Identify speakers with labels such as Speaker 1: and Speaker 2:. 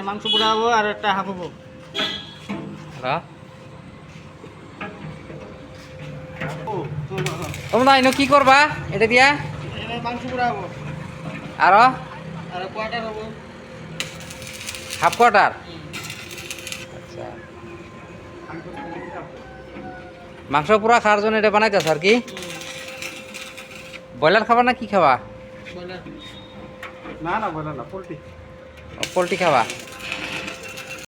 Speaker 1: মাংস পোড়া হবো আর একটা হাফ হবো।
Speaker 2: তোমরা এনে কি করবা এটা দিয়া?
Speaker 1: মাংস পোড়া হবো
Speaker 2: আরো
Speaker 1: আর কোয়ার্টার হবো,
Speaker 2: হাফ কোয়ার্টার। আচ্ছা, মাংস পুরা খাওয়ার জন্য এটা বানাইতেছ আর কি? ব্রয়লার খাবা না কি খাবা?
Speaker 1: না না বলে না, পোলট্রি।
Speaker 2: পোলট্রি খাবা।